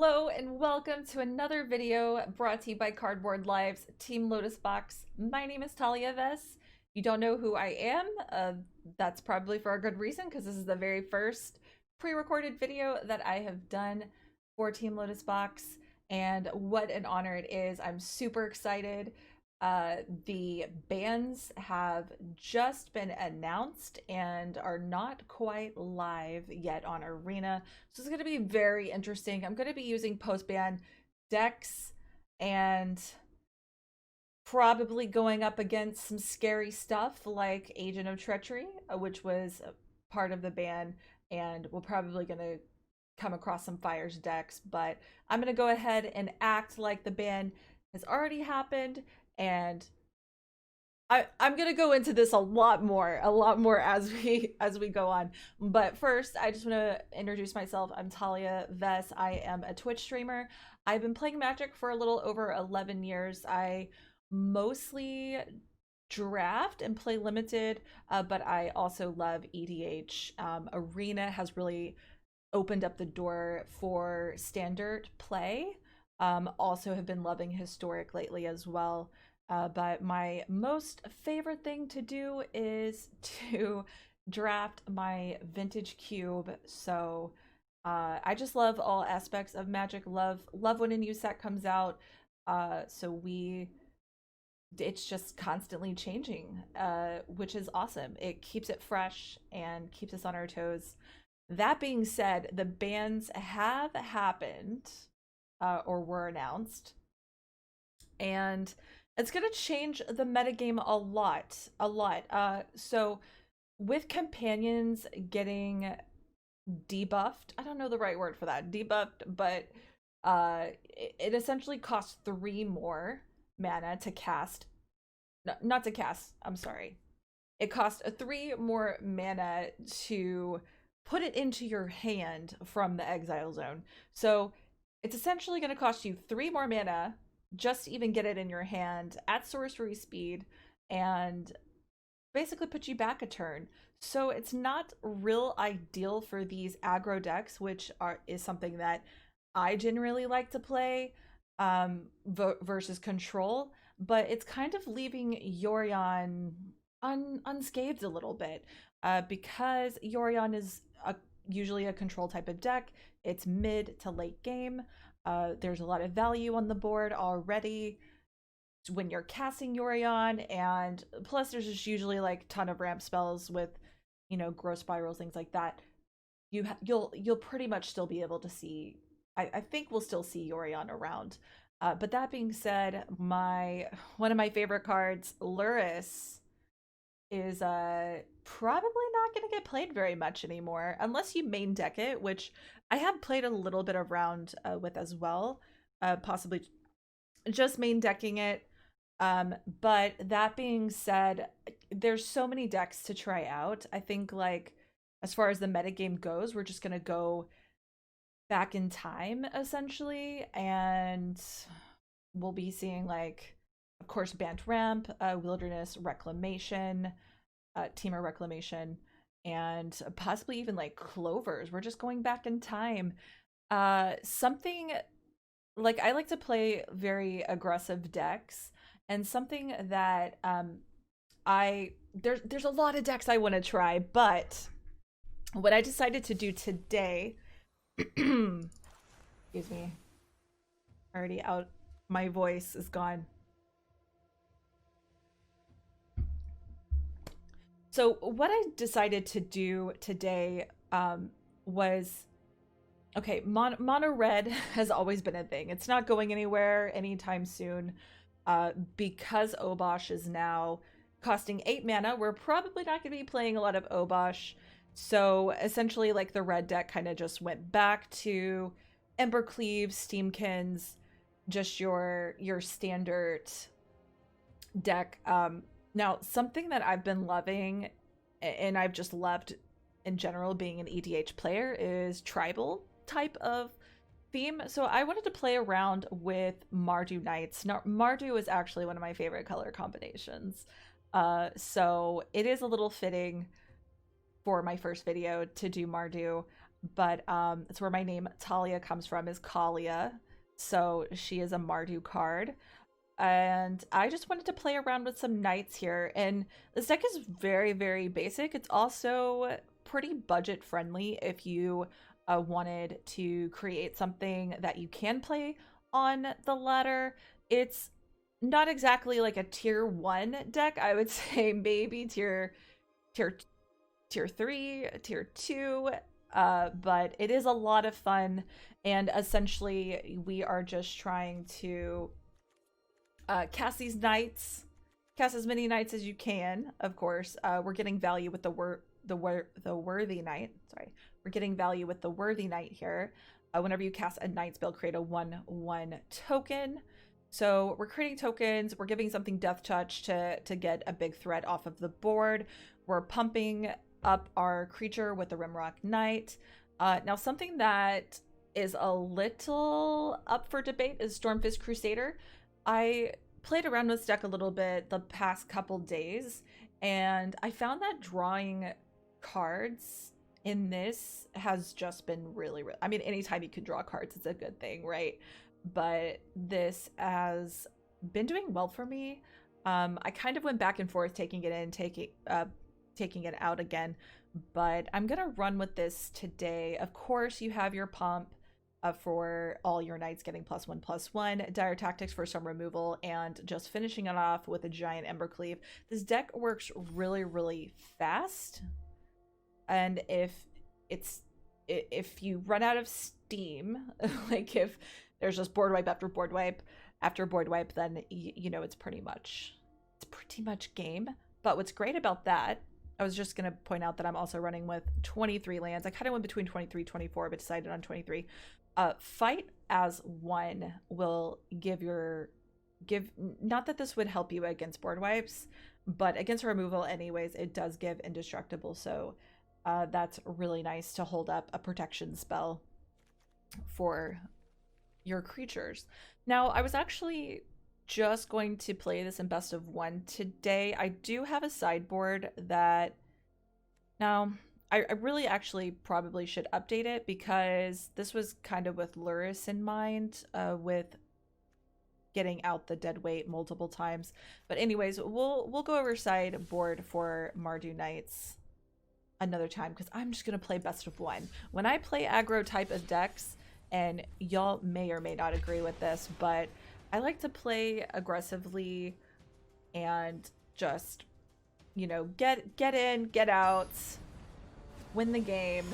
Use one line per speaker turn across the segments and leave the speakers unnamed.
Hello and welcome to another video brought to you by Cardboard Live's Team Lotus Box. My name is TaaliaVess. If you don't know who I am, that's probably for a good reason because this is the very first pre-recorded video that I have done for Team Lotus Box, and what an honor it is. I'm super excited. The bans have just been announced and are not quite live yet on Arena. So it's going to be very interesting. I'm going to be using post-ban decks and probably going up against some scary stuff like Agent of Treachery, which was part of the ban, and we're probably going to come across some Fires decks, but I'm going to go ahead and act like the ban has already happened, and I'm gonna go into this a lot more as we go on. But first, I just want to introduce myself. I'm TaaliaVess. I am a Twitch streamer. I've been playing Magic for a little over 11 years. I mostly draft and play limited, but I also love EDH. Arena has really opened up the door for standard play. Also have been loving historic lately as well. But my most favorite thing to do is to draft my vintage cube. So I just love all aspects of Magic. Love when a new set comes out. It's just constantly changing, which is awesome. It keeps it fresh and keeps us on our toes. That being said, the bans have happened, or were announced, and it's going to change the metagame a lot. So with companions getting debuffed, I don't know the right word for that, debuffed, but it essentially costs 3 more mana to cast. No, not to cast, I'm sorry. It costs 3 more mana to put it into your hand from the exile zone. So it's essentially going to cost you 3 more mana just to even get it in your hand at sorcery speed, and basically put you back a turn. So it's not real ideal for these aggro decks, which is something that I generally like to play versus control, but it's kind of leaving Yorion unscathed a little bit, because Yorion is usually a control type of deck. It's mid to late game. There's a lot of value on the board already when you're casting Yorion, and plus there's just usually like ton of ramp spells with, you know, growth spirals, things like that. You'll pretty much still be able to see. I think we'll still see Yorion around. But that being said, one of my favorite cards, Lurrus, is probably not going to get played very much anymore unless you main deck it, which I have played a little bit around with as well, possibly just main decking it. But that being said, there's so many decks to try out. I think, like, as far as the metagame goes, we're just going to go back in time essentially, and we'll be seeing, like, of course, Bant Ramp, Wilderness Reclamation, Teamer Reclamation, and possibly even like Clovers. We're just going back in time. Something like, I like to play very aggressive decks, and something that there's a lot of decks I want to try, but what I decided to do today, excuse me, already out, my voice is gone. So what I decided to do today was, okay, mono red has always been a thing. It's not going anywhere anytime soon. Because Obosh is now costing 8 mana, we're probably not going to be playing a lot of Obosh. So essentially, like, the red deck kind of just went back to Embercleave, Steamkins, just your standard deck. Now, something that I've been loving, and I've just loved in general being an EDH player, is tribal type of theme. So I wanted to play around with Mardu Knights. Now, Mardu is actually one of my favorite color combinations. So it is a little fitting for my first video to do Mardu. but it's where my name Taalia comes from, is Kalia. So she is a Mardu card. And I just wanted to play around with some knights here. And this deck is very, very basic. It's also pretty budget friendly if you wanted to create something that you can play on the ladder. It's not exactly like a tier 1 deck. I would say maybe tier 3, tier 2, but it is a lot of fun. And essentially we are just trying to cast these knights, cast as many knights as you can. Of course, we're getting value with the worthy knight. Sorry, we're getting value with the worthy knight here. Whenever you cast a knight spell, create a 1/1 token. So we're creating tokens. We're giving something death touch to get a big threat off of the board. We're pumping up our creature with the Rimrock Knight. Now, something that is a little up for debate is Stormfist Crusader. I played around with this deck a little bit the past couple days, and I found that drawing cards in this has just been really, I mean, anytime you can draw cards, it's a good thing, right? But this has been doing well for me. I kind of went back and forth, taking it in, taking it out again, but I'm gonna run with this today. Of course, you have your pump for all your knights getting +1/+1, dire tactics for some removal, and just finishing it off with a giant Embercleave. This deck works really, really fast, and if you run out of steam, like if there's just board wipe after board wipe after board wipe, then you know it's pretty much game. But what's great about that, I was just going to point out that I'm also running with 23 lands. I kind of went between 23 24, but decided on 23. Fight as one will give not that this would help you against board wipes, but against removal anyways, it does give indestructible. So that's really nice to hold up a protection spell for your creatures. Now, I was actually just going to play this in best of 1 today. I do have a sideboard that now I really actually probably should update it, because this was kind of with Lurrus in mind, with getting out the dead weight multiple times. But anyways, we'll go over sideboard for Mardu Knights another time, because I'm just gonna play best of 1. When I play aggro type of decks, and y'all may or may not agree with this, but I like to play aggressively and just, you know, get in, get out, win the game.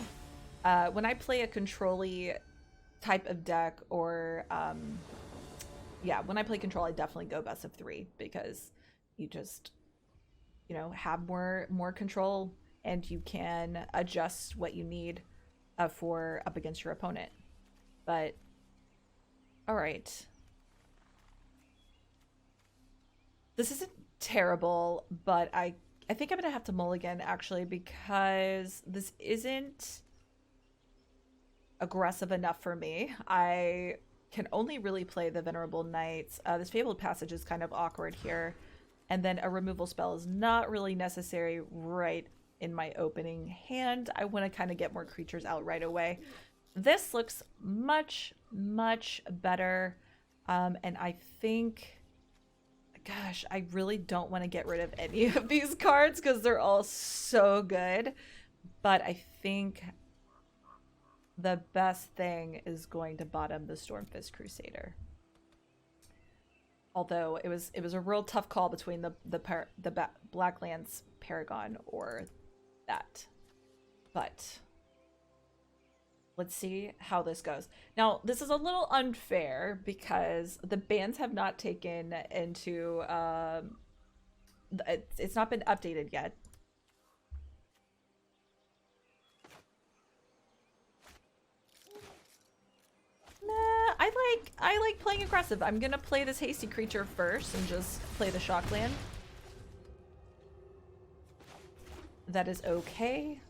When I play a control-y type of deck, or yeah, when I play control, I definitely go best of 3, because you just, you know, have more control, and you can adjust what you need for up against your opponent. But all right, this isn't terrible, but I think I'm gonna have to mulligan, actually, because this isn't aggressive enough for me. I can only really play the Venerable Knights. This Fabled Passage is kind of awkward here, and then a removal spell is not really necessary right in my opening hand. I want to kind of get more creatures out right away. This looks much, much better, and I think, gosh, I really don't want to get rid of any of these cards because they're all so good, but I think the best thing is going to bottom the Stormfist Crusader. Although it was a real tough call between the Blacklands Paragon or that, but let's see how this goes. Now, this is a little unfair because the bans have not taken into it's not been updated yet. Nah, I like playing aggressive. I'm gonna play this hasty creature first and just play the Shockland. That is okay.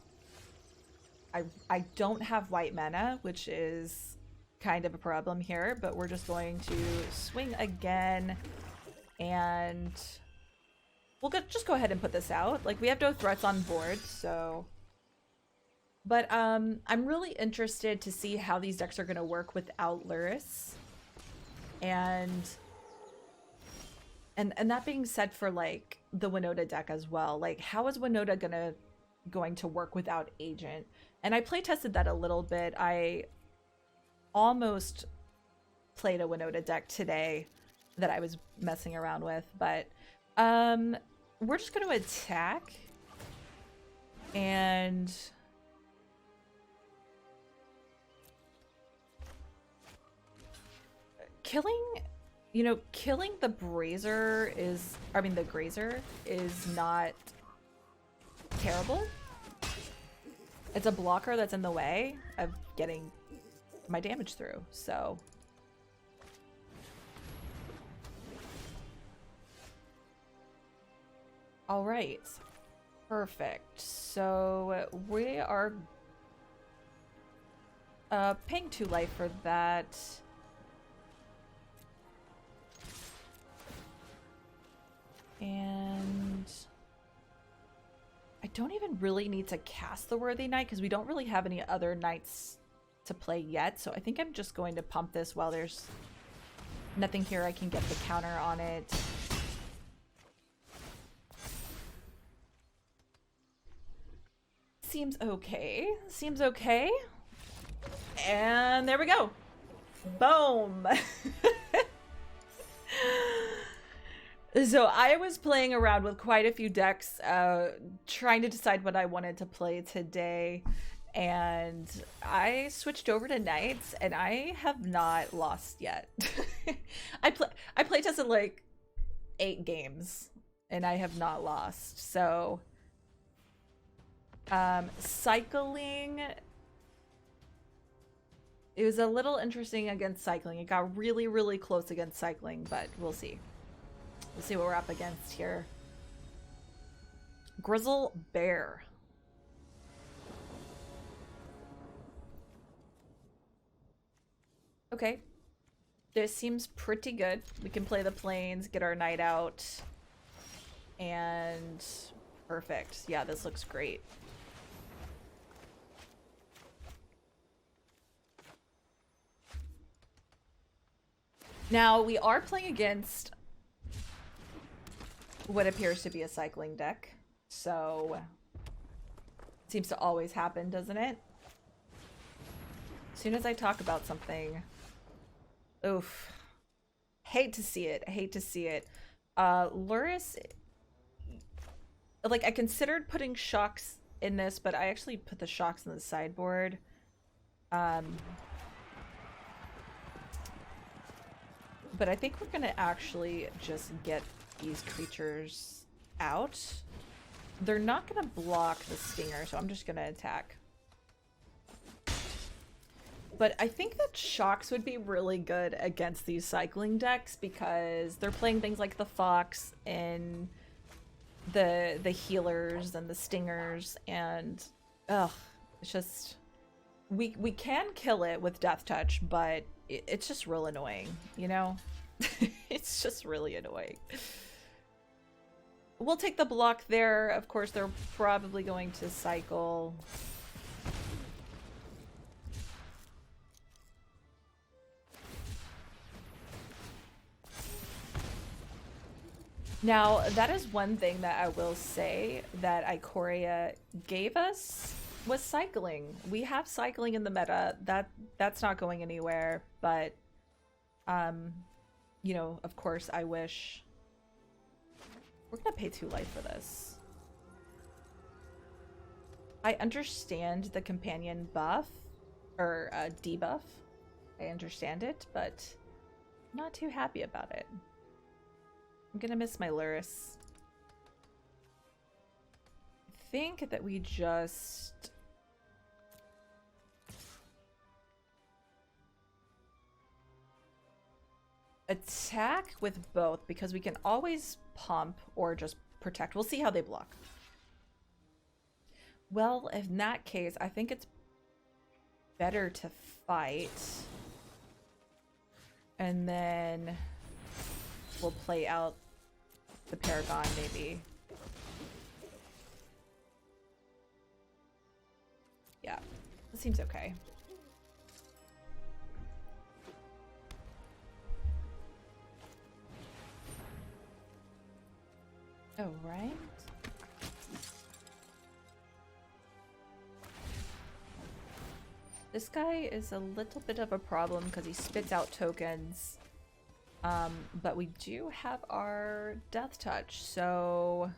I don't have white mana, which is kind of a problem here, but we're just going to swing again, and we'll just go ahead and put this out. Like, we have no threats on board, so But I'm really interested to see how these decks are going to work without Lurrus. And that being said, for like the Winota deck as well, like how is Winota going to work without Agent? And I play tested that a little bit. I almost played a Winota deck today that I was messing around with, but we're just going to attack and killing the Brazier is, I mean the Grazer is not terrible. It's a blocker that's in the way of getting my damage through, so all right, perfect. So we are paying 2 life for that. And I don't even really need to cast the Worthy Knight because we don't really have any other knights to play yet. So I think I'm just going to pump this while there's nothing here I can get the counter on it. Seems okay. Seems okay. And there we go. Boom. So I was playing around with quite a few decks, trying to decide what I wanted to play today, and I switched over to Knights, and I have not lost yet. I play tested like 8 games, and I have not lost. So cycling, it was a little interesting against cycling. It got really, really close against cycling, but we'll see. We'll see what we're up against here. Grizzle Bear. Okay. This seems pretty good. We can play the planes, get our knight out. And perfect. Yeah, this looks great. Now, we are playing against what appears to be a cycling deck, so it seems to always happen, doesn't it? As soon as I talk about something, oof, hate to see it. I hate to see it. Lurrus, like I considered putting shocks in this, but I actually put the shocks in the sideboard. But I think we're gonna actually just get these creatures out. They're not gonna block the stinger, so I'm just gonna attack. But I think that shocks would be really good against these cycling decks because they're playing things like the fox and the healers and the stingers, and it's just we can kill it with death touch, but it's just real annoying, you know? It's just really annoying. We'll take the block there. Of course, they're probably going to cycle. Now, that is one thing that I will say that Ikoria gave us was cycling. We have cycling in the meta. That's not going anywhere, but you know, of course, I wish. We're gonna pay 2 life for this. I understand the companion buff, or debuff. I understand it, but I'm not too happy about it. I'm gonna miss my Lurrus. I think that we just... attack with both, because we can always pump or just protect. We'll see how they block. Well, in that case, I think it's better to fight. And then we'll play out the Paragon, maybe. Yeah, that seems okay. Oh, right. This guy is a little bit of a problem because he spits out tokens. But we do have our death touch, so...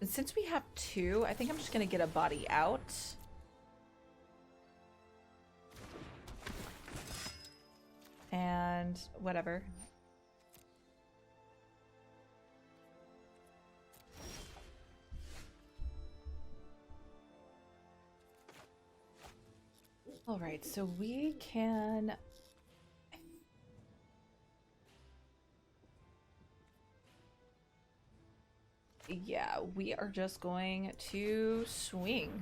And since we have two, I think I'm just gonna get a body out. And whatever. All right, so we can... Yeah, we are just going to swing.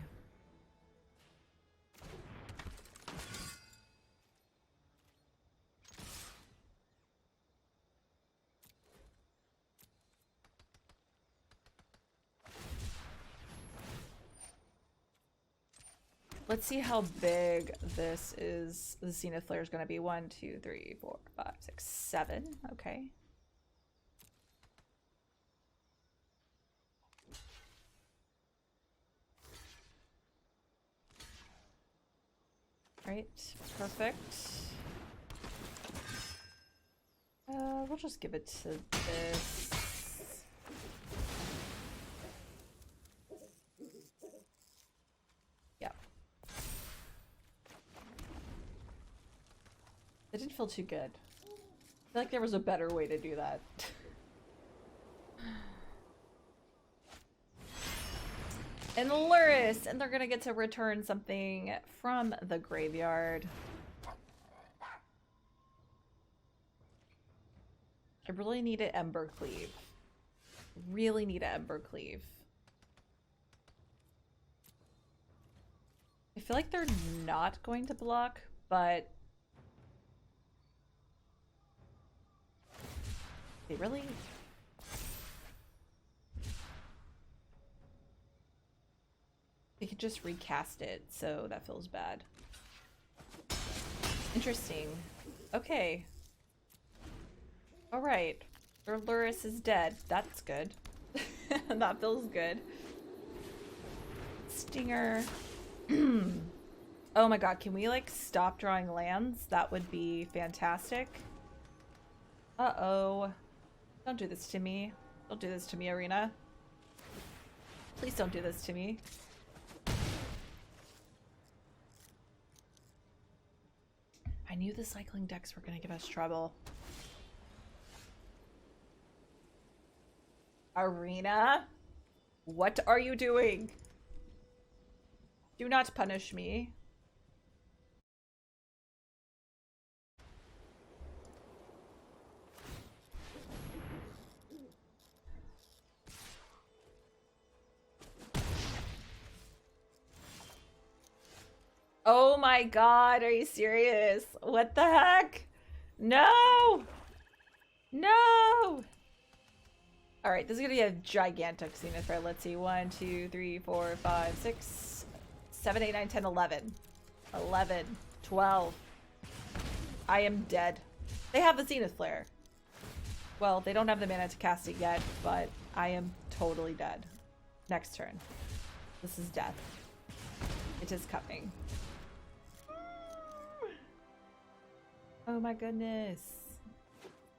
Let's see how big this is. The Zenith Flare is going to be 1, 2, 3, 4, 5, 6, 7. Okay. Right, perfect. We'll just give it to this. Yeah. It didn't feel too good. I feel like there was a better way to do that. And Lurrus, and they're gonna get to return something from the graveyard. I really need an Ember Cleave. Really need an Ember Cleave. I feel like they're not going to block, but... They really... They could just recast it, so that feels bad. Interesting. Okay. Alright. Their Lurrus is dead. That's good. That feels good. Stinger. Oh my god, can we like stop drawing lands? That would be fantastic. Uh-oh. Don't do this to me. Don't do this to me, Arena. Please don't do this to me. I knew the cycling decks were going to give us trouble. Arena? What are you doing? Do not punish me. Oh my god, are you serious? What the heck? No! No! Alright, this is gonna be a gigantic Zenith Flare. Let's see. 1, 2, 3, 4, 5, 6, 7, 8, 9, 10, 11. 11. 12. I am dead. They have the Zenith Flare. Well, they don't have the mana to cast it yet, but I am totally dead. Next turn. This is death. It is coming. Oh my goodness.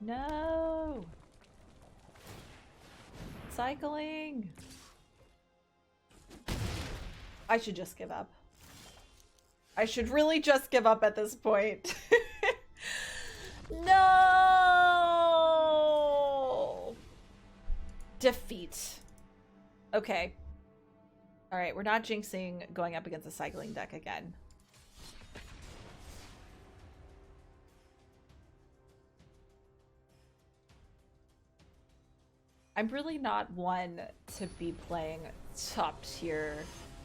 No! Cycling! I should just give up. I should really just give up at this point. No! Defeat. Okay. Alright, we're not jinxing going up against a cycling deck again. I'm really not one to be playing top tier.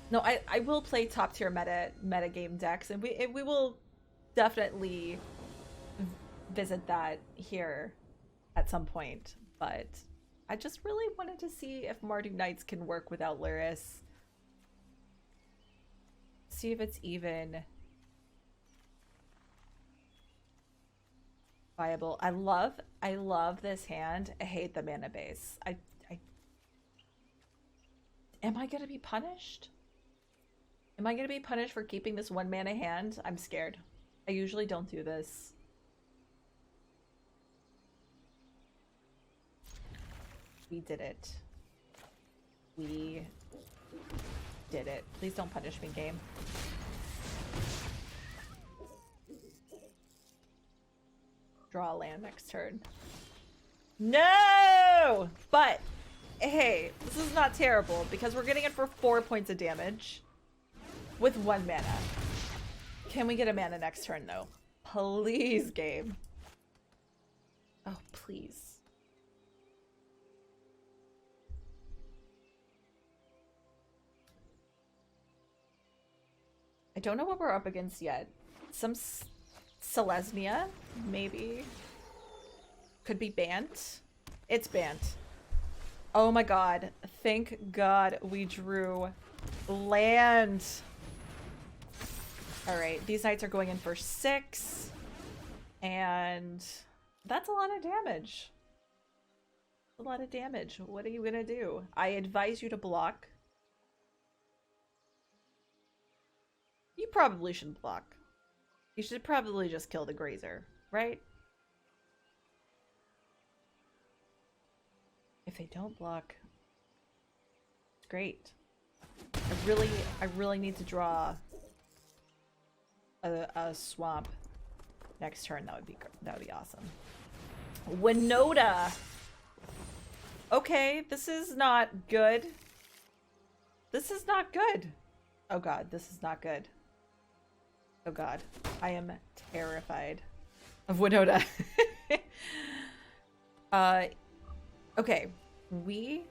No, I will play top tier metagame decks, and we will definitely visit that here at some point. but I just really wanted to see if Mardu Knights can work without Lurrus. See if it's even viable. I love this hand. I hate the mana base. Am I gonna be punished? Am I gonna be punished for keeping this 1 mana hand? I'm scared. I usually don't do this. We did it. We did it. Please don't punish me, game. Draw a land next turn. No! But, hey, this is not terrible because we're getting it for 4 points of damage with 1 mana. Can we get a mana next turn, though? Please, game. Oh, please. I don't know what we're up against yet. Some Selesnya, maybe. Could be Bant. It's Bant. Oh my god. Thank god we drew land. Alright, these knights are going in for 6. And that's a lot of damage. A lot of damage. What are you gonna do? I advise you to block. You probably shouldn't block. You should probably just kill the grazer, right? If they don't block, it's great. I really need to draw a swamp next turn. That would be awesome. Winota. Okay, this is not good. This is not good. Oh god, this is not good. Oh god, I am terrified of Winota. Okay, we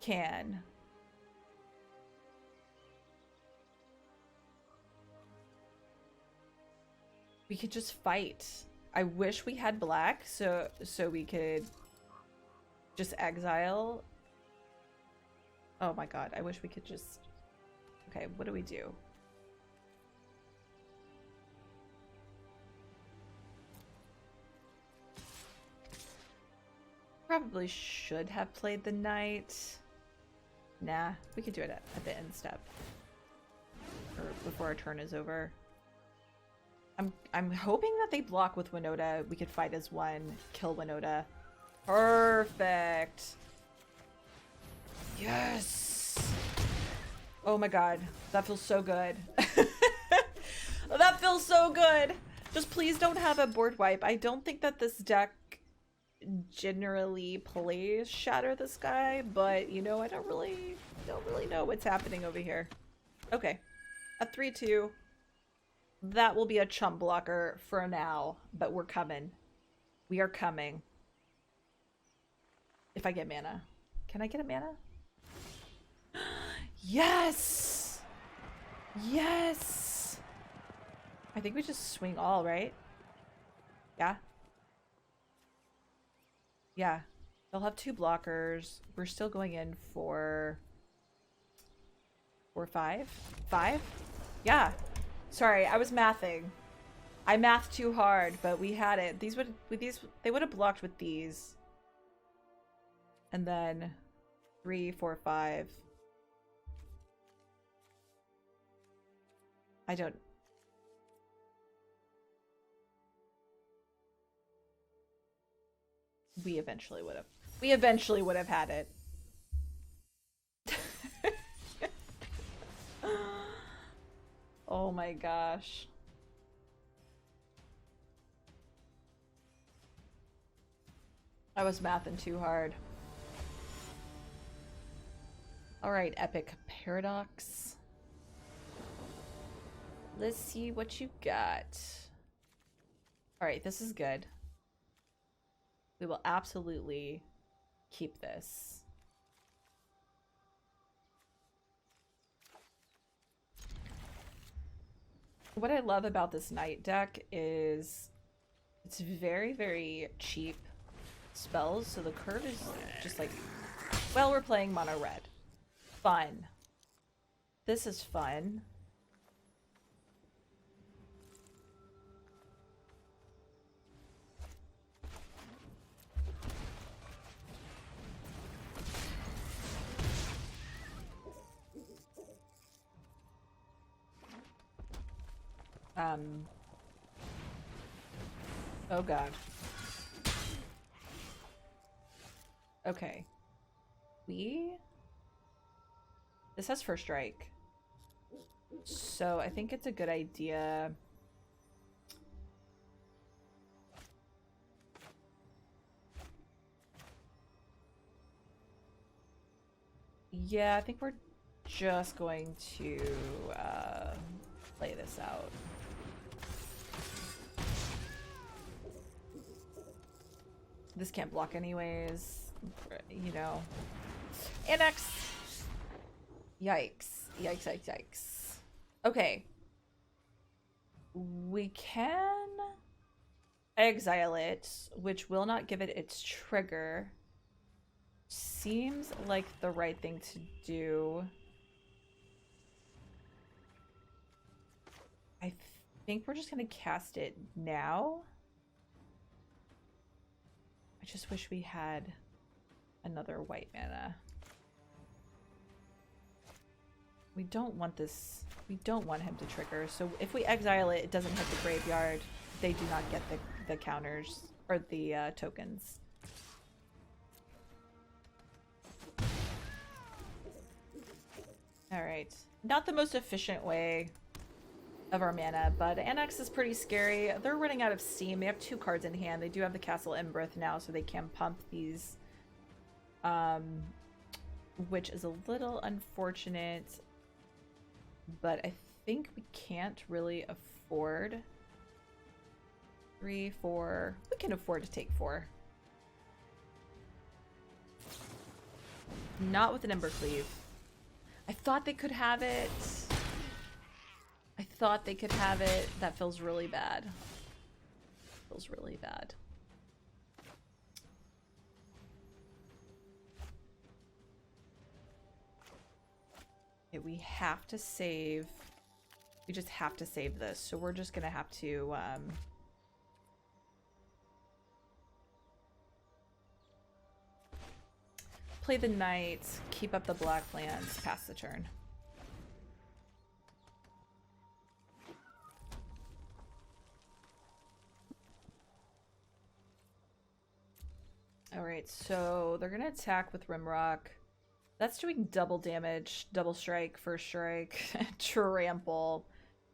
can just fight. I wish we had black so we could just exile. Oh my god, I wish we could just... Okay, what do we do? Probably should have played the knight. Nah, we could do it at the end step. Or before our turn is over. I'm hoping that they block with Winota. We could fight as one, kill Winota. Perfect. Yes. Oh my god, that feels so good. That feels so good. Just please don't have a board wipe. I don't think that this deck generally plays Shatter the Sky, but you know, I don't really know what's happening over here. Okay, a 3/2. That will be a chump blocker for now, but we're coming. We are coming. If I get mana. Can I get a mana? Yes! Yes! I think we just swing all, right? Yeah? Yeah. They'll have 2 blockers. We're still going in for 5? 5? Yeah. Sorry, I was mathing. I mathed too hard, but we had it. They would have blocked with these. And then 3, 4, 5. I don't... We eventually would have. We eventually would have had it. Oh my gosh. I was mathing too hard. Alright, Epic Paradox. Let's see what you got. Alright, this is good. We will absolutely keep this. What I love about this knight deck is it's very, very cheap spells, so the curve is just like, well, we're playing mono red. Fun. This is fun. Oh god. Okay. This has first strike. So I think it's a good idea. Yeah, I think we're just going to play this out. This can't block anyways, you know. Annex! Yikes. Yikes, yikes, yikes. Okay. We can exile it, which will not give it its trigger. Seems like the right thing to do. I think we're just gonna cast it now. I just wish we had another white mana. We don't want this. We don't want him to trigger. So if we exile it, it doesn't hit the graveyard. They do not get the counters or the tokens. All right. Not the most efficient way of our mana, but Annex is pretty scary. They're running out of steam. They have 2 cards in hand. They do have the Castle Embereth now, so they can pump these, which is a little unfortunate, but I think we can't really afford 3, 4. We can afford to take 4. Not with an Embercleave. I thought they could have it. I thought they could have it. That feels really bad. Feels really bad. Okay, we have to save. We just have to save this. So we're just gonna have to play the knights, keep up the black lands, pass the turn. Alright, so they're gonna attack with Rimrock. That's doing double damage, double strike, first strike, trample.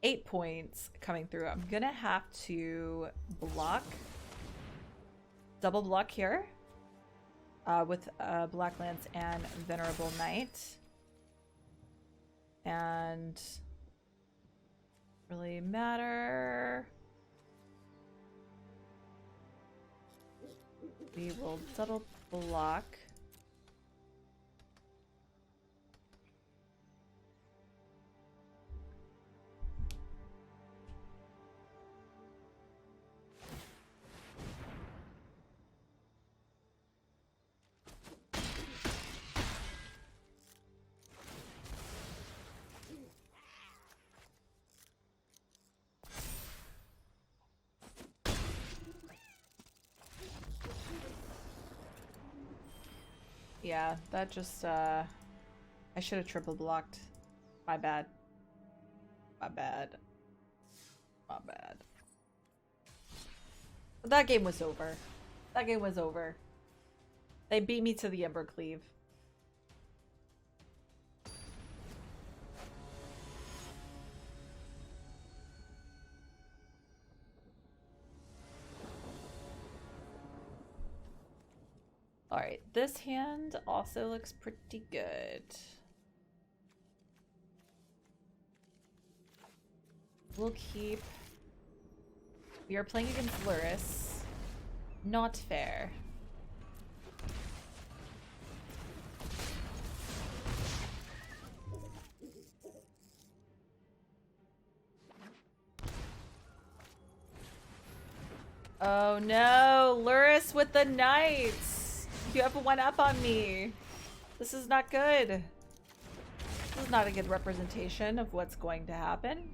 8 points coming through. I'm gonna have to block. Double block here. With Blacklands and Venerable Knight. And really matter. We will double block. Yeah, that just, I should have triple blocked. My bad. My bad. My bad. But that game was over. That game was over. They beat me to the Embercleave. Alright, this hand also looks pretty good. We'll keep... We are playing against Lurrus. Not fair. Oh no! Lurrus Lurrus with the Knights. You have one up on me. This is not good. This is not a good representation of what's going to happen.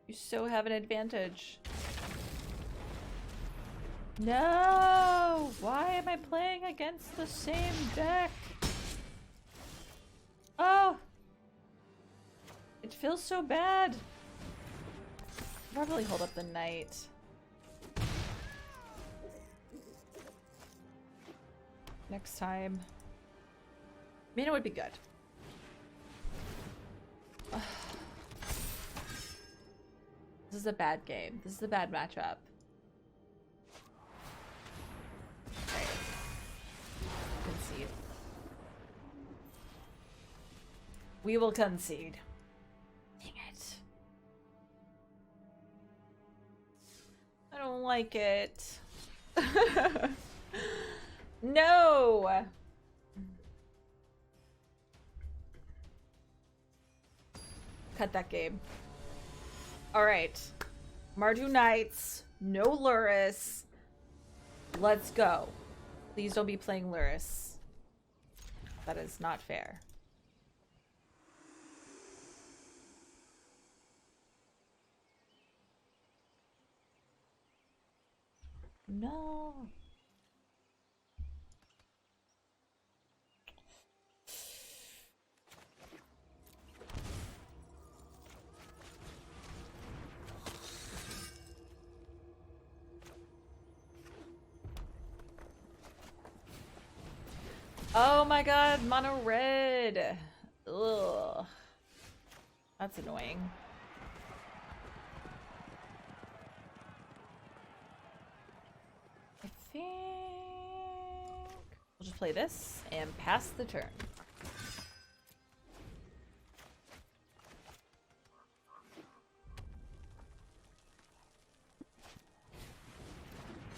You so have an advantage. No! Why am I playing against the same deck? Oh! It feels so bad. I'll probably hold up the Knight. Next time. I mean, it would be good. This is a bad game. This is a bad matchup. Right. Concede. We will concede. Dang it. I don't like it. No! Cut that game. Alright. Mardu Knights. No Lurrus. Let's go. Please don't be playing Lurrus. That is not fair. No. Oh my god, mono red. Ugh. That's annoying. I think we'll just play this and pass the turn.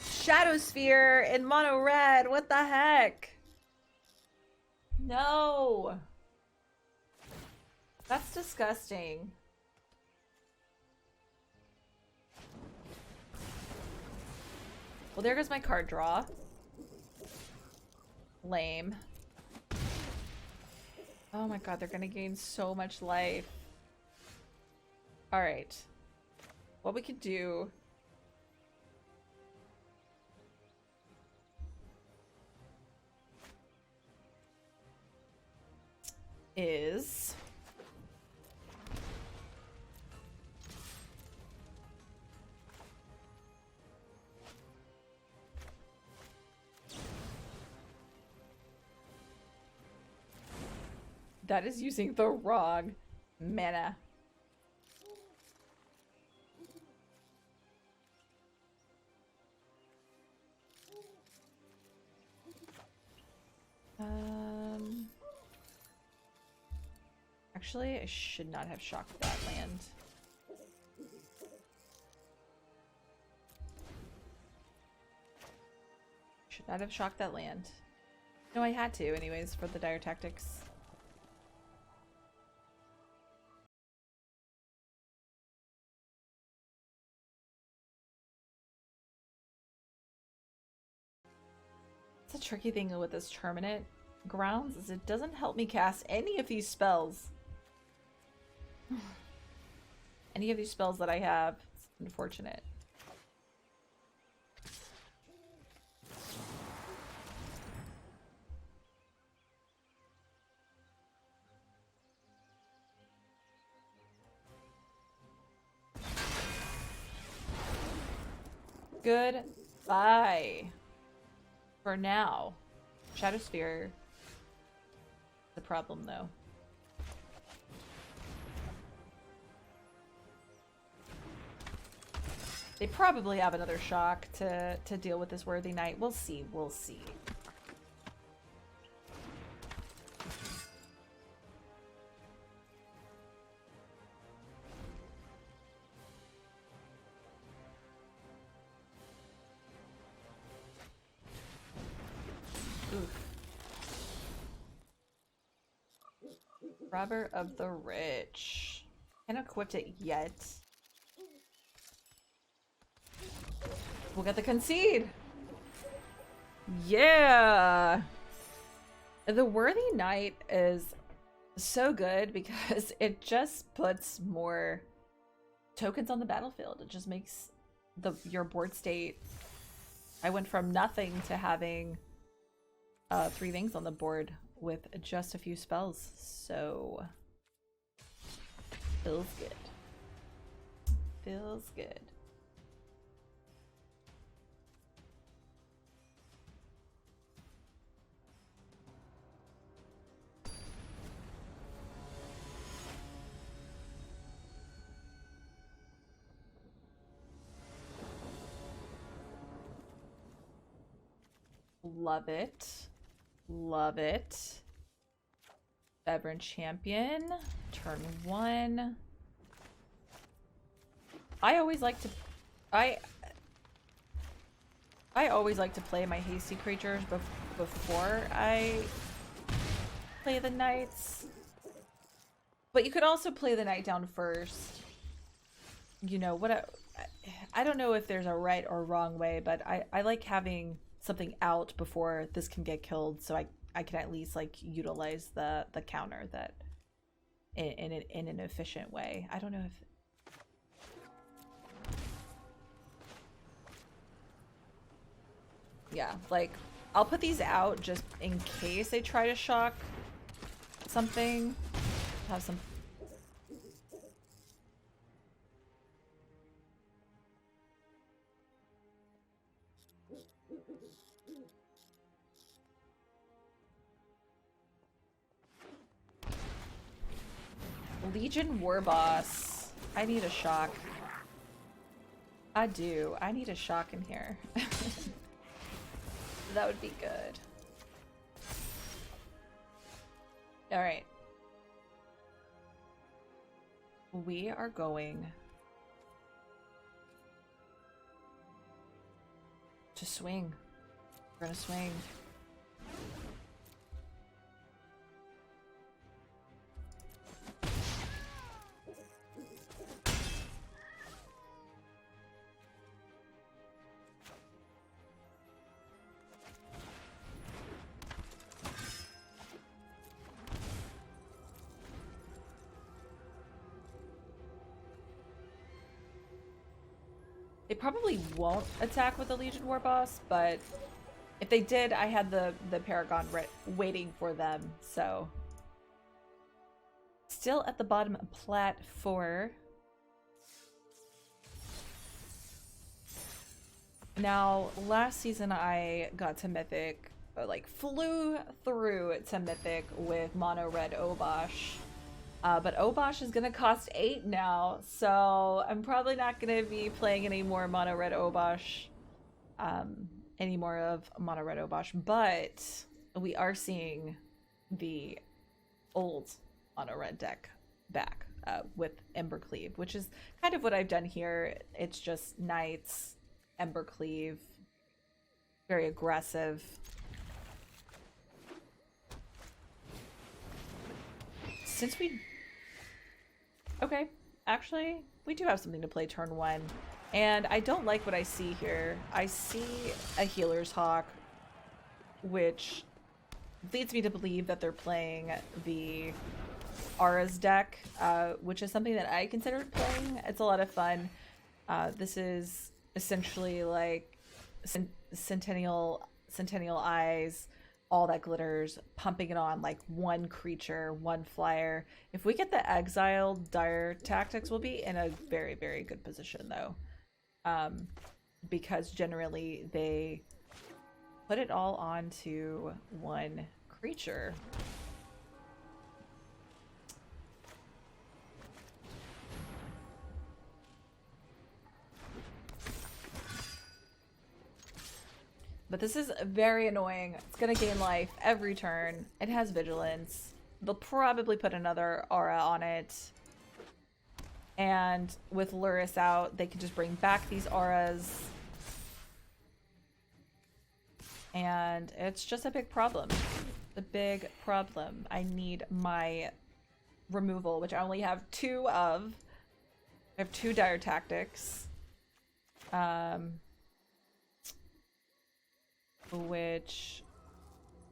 Shadow Sphere in mono red. What the heck? No. That's disgusting. Well, there goes my card draw. Lame. Oh my god, they're gonna gain so much life. Alright. What we could do is that is using the wrong mana. Actually, I should not have shocked that land. Should not have shocked that land. No, I had to anyways for the dire tactics. It's a tricky thing with this Terminate Grounds is it doesn't help me cast any of these spells. Any of these spells that I have. It's unfortunate. Goodbye. For now. Shadow Sphere. The problem though. They probably have another shock to deal with this Worthy Knight. We'll see. We'll see. Oof. Robber of the Rich. Can't equip it yet. We'll get the concede. Yeah. The Worthy Knight is so good because it just puts more tokens on the battlefield. It just makes your board state. I went from nothing to having 3 things on the board with just a few spells, so feels good. Feels good. Love it. Love it. Veteran Champion. Turn 1. I always like to play my hasty creatures before I play the knights. But you could also play the knight down first. You know, I don't know if there's a right or wrong way, but I like having something out before this can get killed, so I can at least like utilize the counter that in an efficient way. I don't know if yeah, like I'll put these out just in case they try to shock something. Have some Legion Warboss. I need a shock. I do. I need a shock in here. That would be good. Alright. We are going to swing. We're gonna swing. They probably won't attack with the Legion Warboss, but if they did, I had the Paragon waiting for them, so. Still at the bottom of plat 4. Now, last season I got to Mythic, like flew through to Mythic with Mono Red Obosh. But Obosh is gonna cost 8 now, so I'm probably not gonna be playing any more Mono Red Obosh, any more of Mono Red Obosh, but we are seeing the old Mono Red deck back with Embercleave, which is kind of what I've done here. It's just Knights, Embercleave, very aggressive. Since we... Okay, actually, we do have something to play turn 1. And I don't like what I see here. I see a Healer's Hawk, which leads me to believe that they're playing the Aura's deck, which is something that I considered playing. It's a lot of fun. This is essentially like Centennial Eyes, all that glitters, pumping it on like one creature, one flyer. If we get the exiled, Dire Tactics will be in a very, very good position though. Because generally they put it all onto one creature. But this is very annoying. It's gonna gain life every turn. It has vigilance. They'll probably put another aura on it. And with Lurrus out, they can just bring back these auras. And it's just a big problem. A big problem. I need my removal, which I only have 2 of. I have 2 dire tactics. Which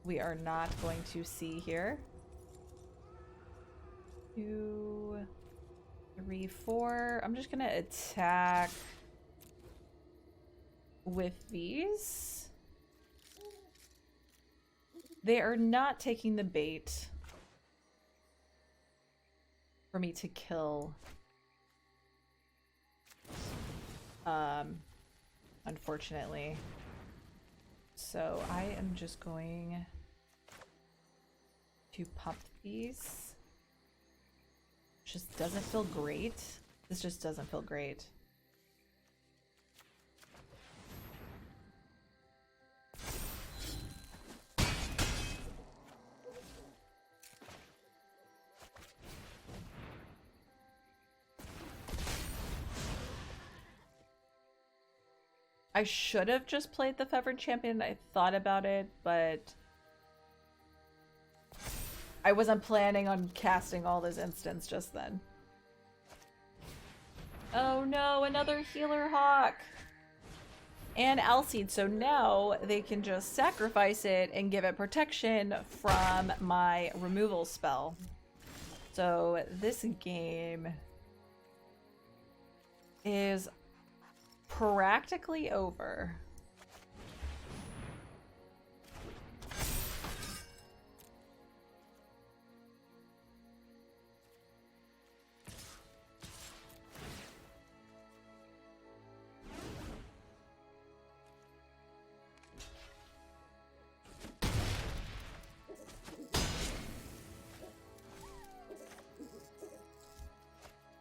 we are not going to see here. 2, 3, 4. I'm just gonna attack with these. They are not taking the bait for me to kill. Unfortunately. So I am just going to pump these. Just doesn't feel great. This just doesn't feel great. I should have just played the Fevered Champion. I thought about it, but I wasn't planning on casting all this instants just then. Oh no, another Healer Hawk! And Alseed, so now they can just sacrifice it and give it protection from my removal spell. So this game is practically over.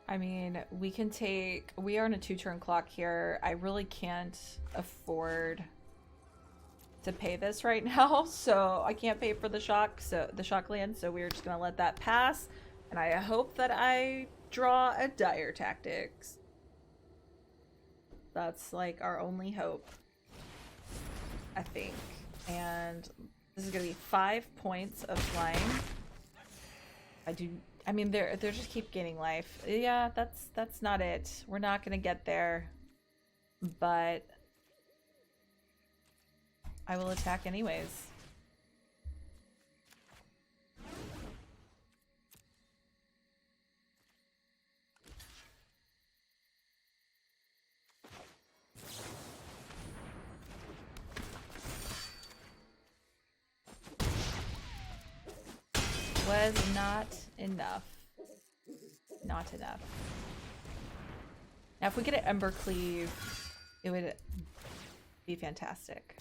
I mean, we are on a 2-turn clock here. I really can't afford to pay this right now, so I can't pay for the shock land, so we're just gonna let that pass, and I hope that I draw a dire tactics. That's like our only hope, I think. And this is gonna be 5 points of flying. I mean, they're just keep gaining life. Yeah, that's not it. We're not gonna get there, but I will attack anyways. Was not enough. Not enough. Now, if we get an Ember Cleave, it would be fantastic.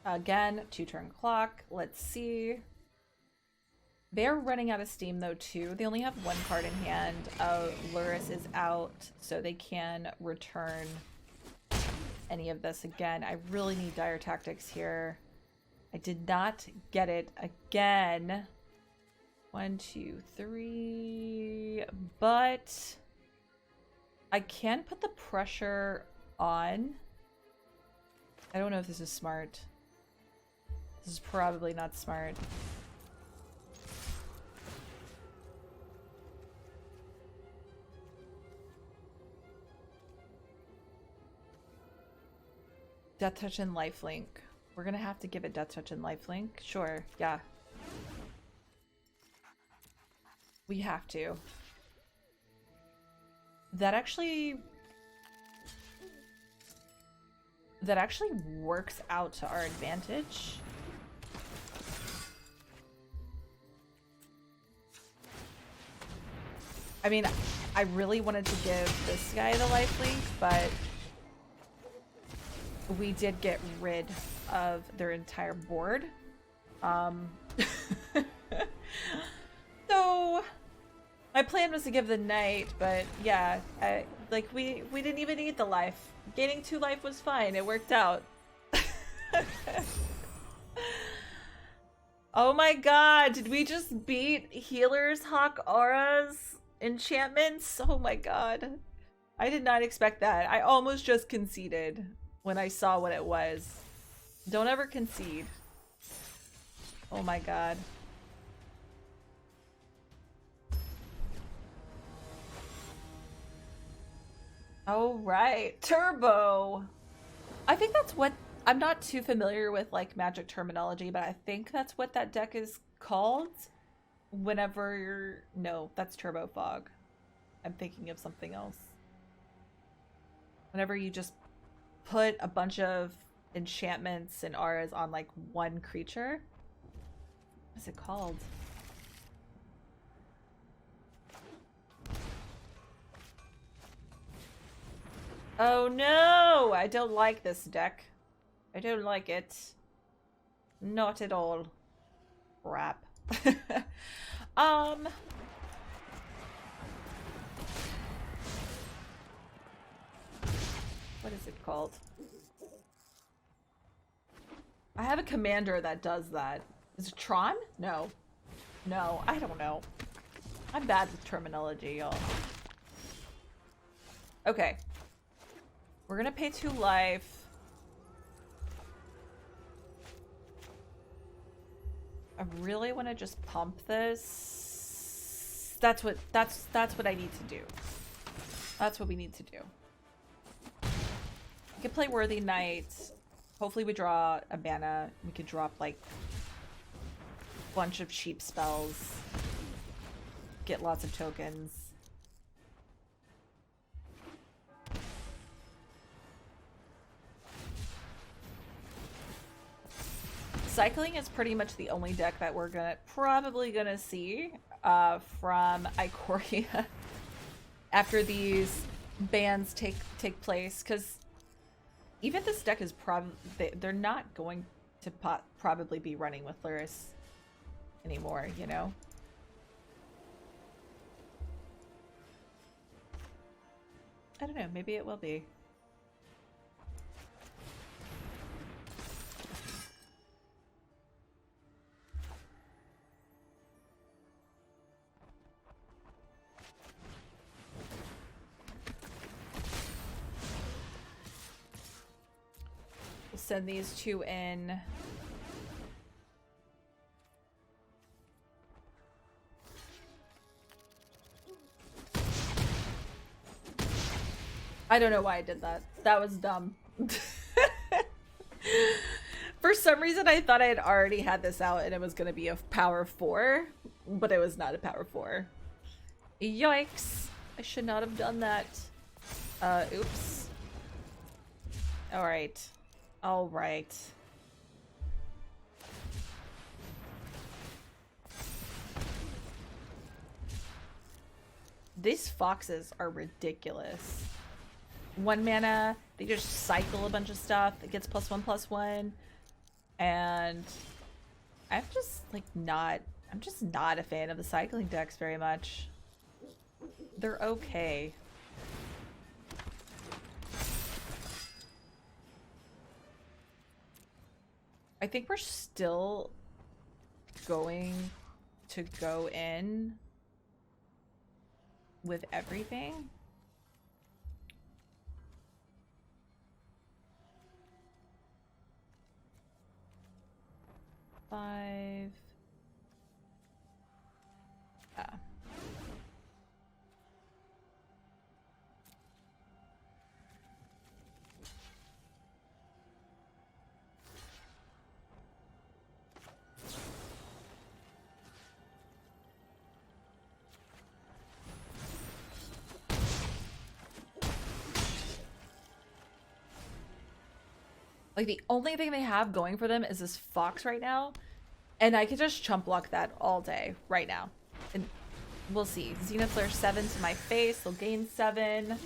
Again, 2-turn clock. Let's see. They're running out of steam though too. They only have 1 card in hand. Lurrus is out, so they can return any of this again. I really need dire tactics here. I did not get it again. 1, 2, 3. But I can put the pressure on. I don't know if this is smart. This is probably not smart. Death Touch and Lifelink. We're gonna have to give it Death Touch and Lifelink. Sure, yeah. We have to. That actually works out to our advantage. I mean, I really wanted to give this guy the lifelink, but we did get rid of their entire board. So my plan was to give the knight, but yeah, we didn't even need the life. Gaining 2 life was fine. It worked out. Oh my god, did we just beat Healer's Hawk Aura's enchantments? Oh my god. I did not expect that. I almost just conceded when I saw what it was. Don't ever concede. Oh my god. Oh right, Turbo. I think that's what, I'm not too familiar with like Magic terminology, but I think that's what that deck is called. Whenever you're, no, that's Turbo Fog. I'm thinking of something else. Whenever you just put a bunch of enchantments and auras on like one creature. What's it called? Oh no! I don't like this deck. I don't like it. Not at all. Crap. What is it called? I have a commander that does that. Is it Tron? No. No, I don't know. I'm bad with terminology, y'all. Okay. We're gonna pay 2 life. I really want to just pump this. That's what I need to do. That's what we need to do. We can play Worthy Knights. Hopefully we draw a mana. We could drop like a bunch of cheap spells. Get lots of tokens. Cycling is pretty much the only deck that we're probably gonna see from Ikoria after these bans take place, because even this deck is they're not going to probably be running with Lurrus anymore, you know? I don't know, maybe it will be. Send these 2 in. I don't know why I did that. That was dumb. For some reason I thought I had already had this out and it was going to be a power 4, but it was not a power 4. Yikes. I should not have done that. Oops. Alright. All right. These foxes are ridiculous. 1 mana, they just cycle a bunch of stuff. It gets +1/+1. And I'm just like I'm just not a fan of the cycling decks very much. They're okay. I think we're still going to go in with everything. Five. Yeah. Like, the only thing they have going for them is this fox right now. And I could just chump block that all day right now. And we'll see. Zenith's 7 to my face. They'll gain 7.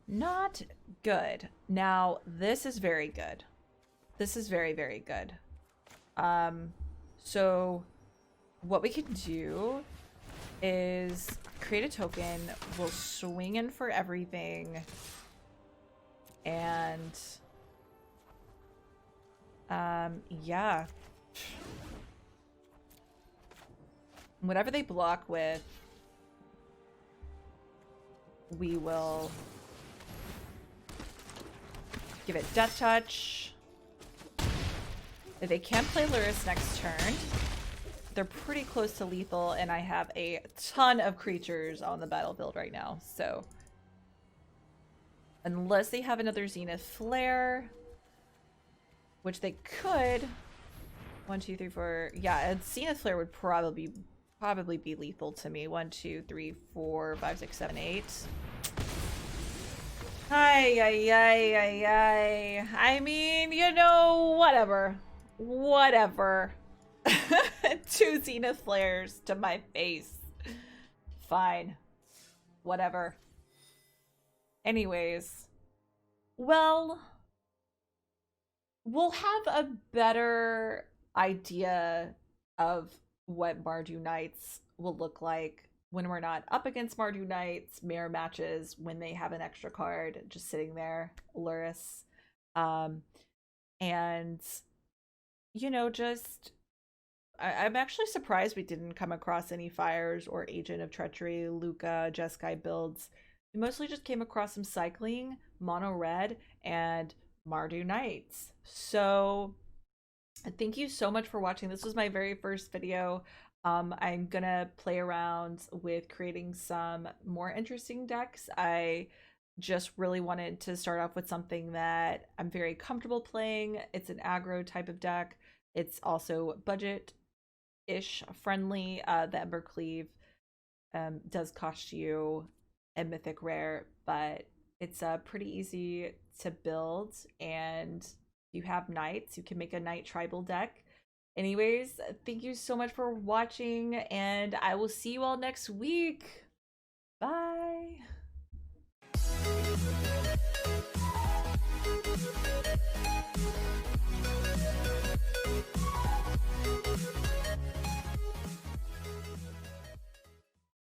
Not good. Now, this is very good. This is very, very good. So what we can do is create a token. We'll swing in for everything. And yeah. Whatever they block with, we will give it Death Touch. They can play Lurrus next turn. They're pretty close to lethal, and I have a ton of creatures on the battlefield right now, so unless they have another Zenith Flare, which they could. 1, 2, 3, 4. Yeah, a Zenith Flare would probably be lethal to me. 1, 2, 3, 4, 5, 6, 7, 8. Ay, ay, ay, ay, ay. I mean, you know, whatever. Whatever. 2 Zenith Flares to my face. Fine. Whatever. Anyways. Well, we'll have a better idea of what Mardu Knights will look like when we're not up against Mardu Knights, mirror matches, when they have an extra card just sitting there, Lurrus. And, you know, just... I'm actually surprised we didn't come across any Fires or Agent of Treachery, Luca, Jeskai builds. We mostly just came across some cycling, mono red, and Mardu Knights. So thank you so much for watching. This was my very first video. I'm gonna play around with creating some more interesting decks. I just really wanted to start off with something that I'm very comfortable playing. It's an aggro type of deck. It's also budget-ish friendly. The Embercleave does cost you a mythic rare, but it's pretty easy to build, and you have knights. You can make a knight tribal deck. Anyways, thank you so much for watching, and I will see you all next week. Bye.